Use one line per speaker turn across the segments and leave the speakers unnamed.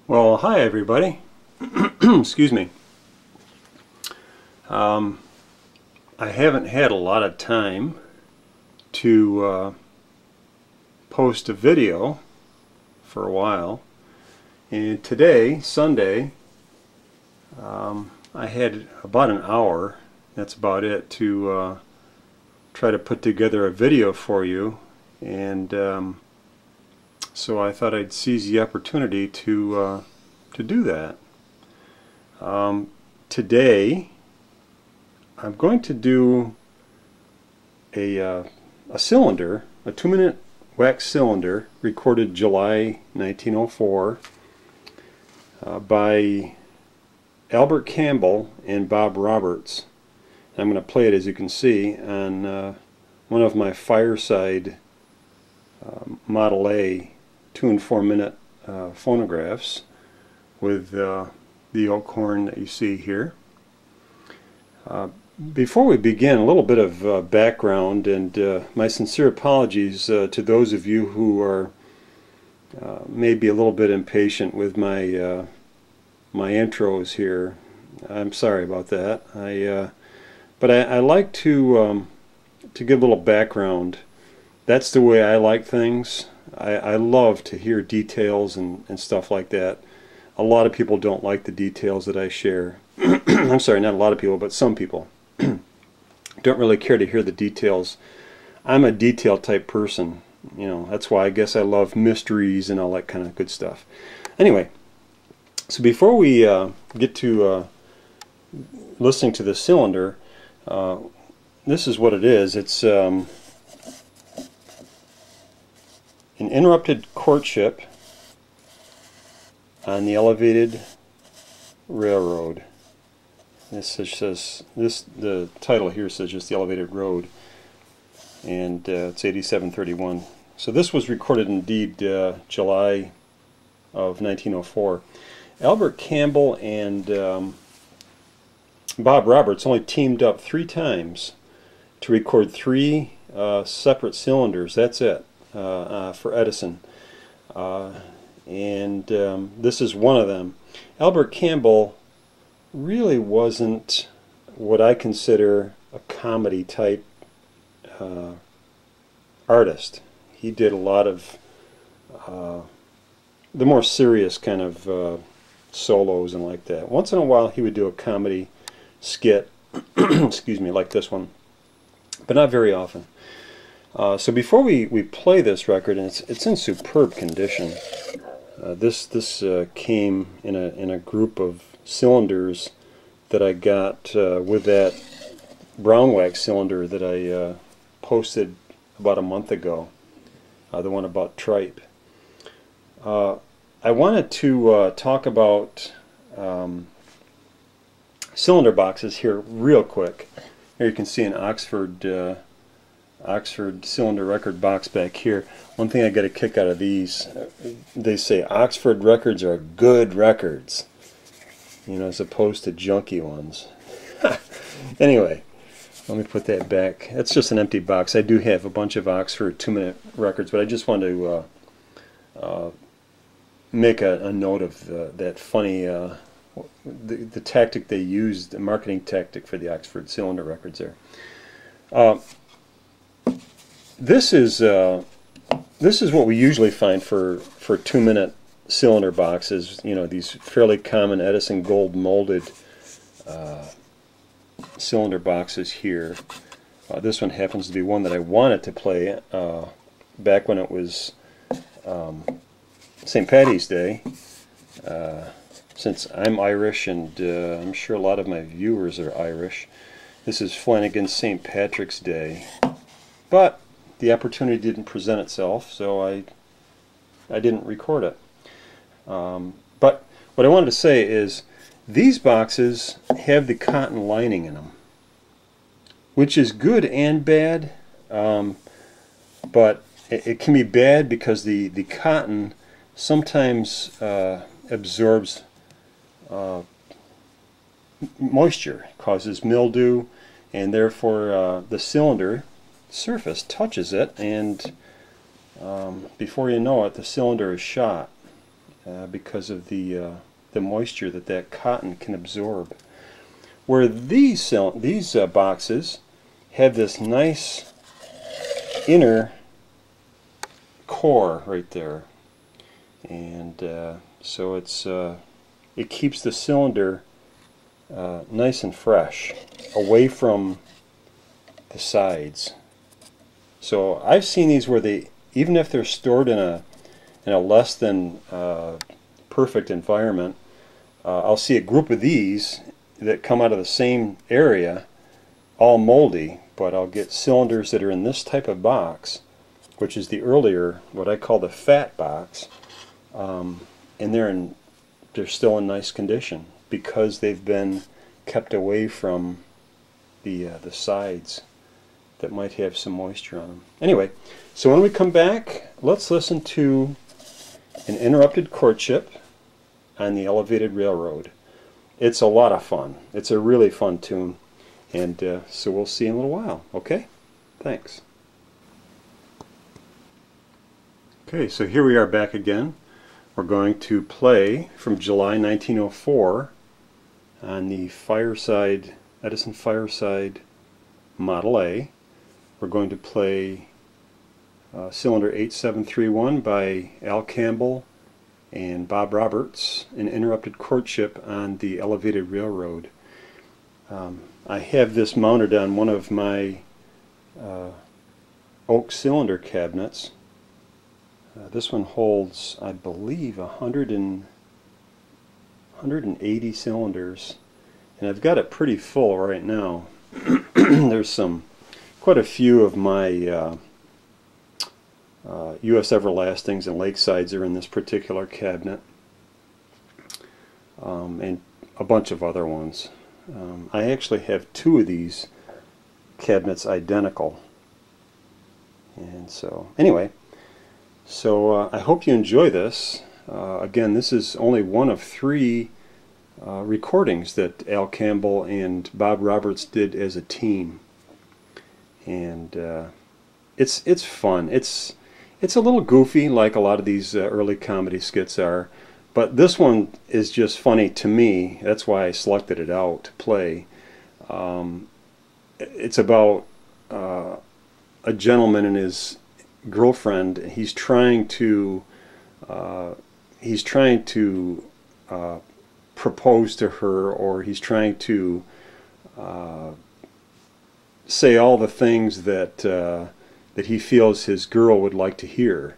Well, hi everybody. Excuse me. I haven't had a lot of time to post a video for a while, and today, Sunday, I had about an hour, that's about it, to try to put together a video for you, and so I thought I'd seize the opportunity to do that. Today I'm going to do a cylinder, a 2-minute wax cylinder, recorded July 1904 by Albert Campbell and Bob Roberts. I'm going to play it, as you can see, on one of my Fireside Model A 2 and 4 minute phonographs with the oak horn that you see here. Before we begin, a little bit of background, and my sincere apologies to those of you who are maybe a little bit impatient with my my intros here. I'm sorry about that. But I like to give a little background. That's the way I like things. I love to hear details and stuff like that. A lot of people don't like the details that I share. I'm sorry, not a lot of people, but some people don't really care to hear the details. I'm a detail type person, you know. That's why I guess I love mysteries and all that kind of good stuff. Anyway, so before we get to listening to the cylinder, this is what it is. It's an interrupted courtship on the elevated railroad. This says the title here says just the elevated road, and it's 8731. So this was recorded indeed July of 1904. Albert Campbell and Bob Roberts only teamed up 3 times to record 3 separate cylinders. That's it. For Edison, and this is one of them. Albert Campbell really wasn't what I consider a comedy type artist. He did a lot of the more serious kind of solos and like that. Once in a while he would do a comedy skit, excuse me, like this one, but not very often. So before we play this record, and it's in superb condition. This came in a group of cylinders that I got with that brown wax cylinder that I posted about a month ago, the one about tripe. I wanted to talk about cylinder boxes here real quick. Here you can see an Oxford cylinder record box back here. One thing I get a kick out of these, they say Oxford records are good records, you know, as opposed to junky ones. Anyway, let me put that back. That's just an empty box. I do have a bunch of Oxford 2-minute records, but I just wanted to make a note of that funny the tactic they used, the marketing tactic for the Oxford cylinder records there. This is what we usually find for 2-minute cylinder boxes. You know, these fairly common Edison gold molded cylinder boxes here. This one happens to be one that I wanted to play back when it was St. Paddy's Day. Since I'm Irish, and I'm sure a lot of my viewers are Irish, this is Flanagan's St. Patrick's Day. But the opportunity didn't present itself, so I didn't record it. But what I wanted to say is these boxes have the cotton lining in them, which is good and bad, but it can be bad because the cotton sometimes absorbs moisture, causes mildew, and therefore the cylinder surface touches it, and before you know it, the cylinder is shot. because of the moisture that cotton can absorb. Where these boxes have this nice inner core right there, and so it keeps the cylinder nice and fresh, away from the sides. So I've seen these where they, even if they're stored in a less than perfect environment, I'll see a group of these that come out of the same area, all moldy, but I'll get cylinders that are in this type of box, which is the earlier, what I call the fat box, and they're still in nice condition because they've been kept away from the sides that might have some moisture on them. Anyway, so when we come back, let's listen to An Interrupted Courtship on the Elevated Railroad. It's a lot of fun. It's a really fun tune, and so we'll see you in a little while. Okay? Thanks. Okay, so here we are back again. We're going to play from July 1904 on the Fireside, Edison Fireside Model A. We're going to play Cylinder 8731 by Al Campbell and Bob Roberts, An Interrupted Courtship on the Elevated Railroad. I have this mounted on one of my oak cylinder cabinets. This one holds, I believe, 180 cylinders, and I've got it pretty full right now. There's quite a few of my U.S. Everlastings and Lakesides are in this particular cabinet, and a bunch of other ones. I actually have two of these cabinets identical, and so anyway, so I hope you enjoy this. Again, this is only one of three recordings that Al Campbell and Bob Roberts did as a team, and it's fun. It's a little goofy, like a lot of these early comedy skits are, but this one is just funny to me. That's why I selected it out to play. It's about a gentleman and his girlfriend. He's trying to propose to her, or he's trying to say all the things that he feels his girl would like to hear,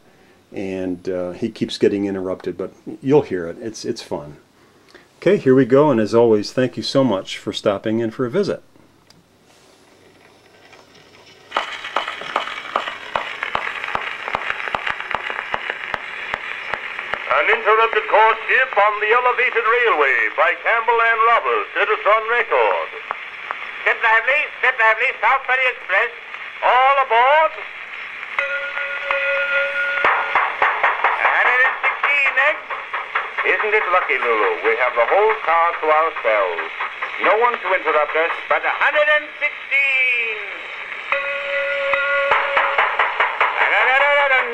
and he keeps getting interrupted, but you'll hear it. It's fun. Okay, here we go, and as always, thank you so much for stopping in for a visit.
An Interrupted Courtship on the Elevated Railway by Campbell and Roberts. It is on record. Step lively, South Ferry Express. All aboard. 116 next. Isn't it lucky, Lulu? We have the whole car to ourselves. No one to interrupt us but 116.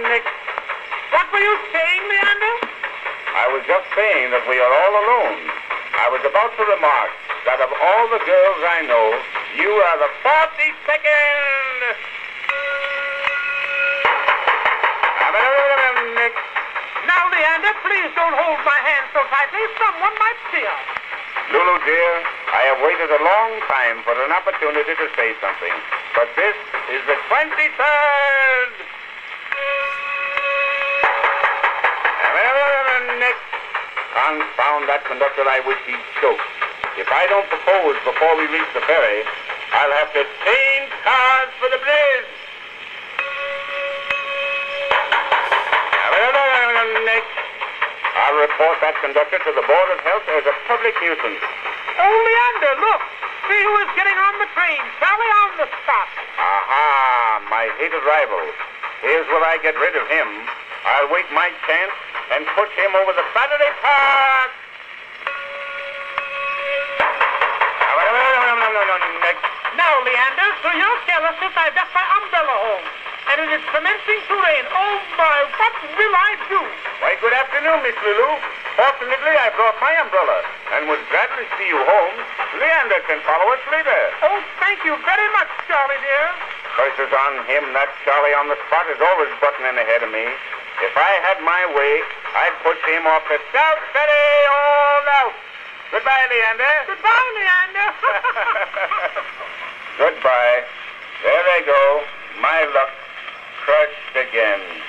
Next. What were you saying, Leander? I was just saying that we are all alone. I was about to remark that of all the girls I know, you are the 42nd. Now, Leander, please don't hold my hand so tightly. Someone might see us. Lulu, dear, I have waited a long time for an opportunity to say something. But this is the 23rd. Next. Confound that conductor, I wish he'd choke. If I don't propose before we reach the ferry, I'll have to change cars for the bridge. Next. I'll report that conductor to the Board of Health as a public nuisance. Oh, Leander, look. See who is getting on the train. Sally on the spot. Aha, my hated rival. Here's where I get rid of him. I'll wait my chance and push him over the Saturday Park. Next. Now, Leander, through your carelessness, I've left my umbrella home. and it is commencing to rain. Oh, my, what will I do? Why, good afternoon, Miss Lulu. Fortunately, I brought my umbrella and would gladly see you home. Leander can follow us later. Oh, thank you very much, Charlie, dear. Curses on him. That Charlie on the spot is always buttoning ahead of me. If I had my way, I'd push him off the south. Steady, all out. Goodbye, Leander. Goodbye, Leander. Goodbye. There they go. My luck crushed again.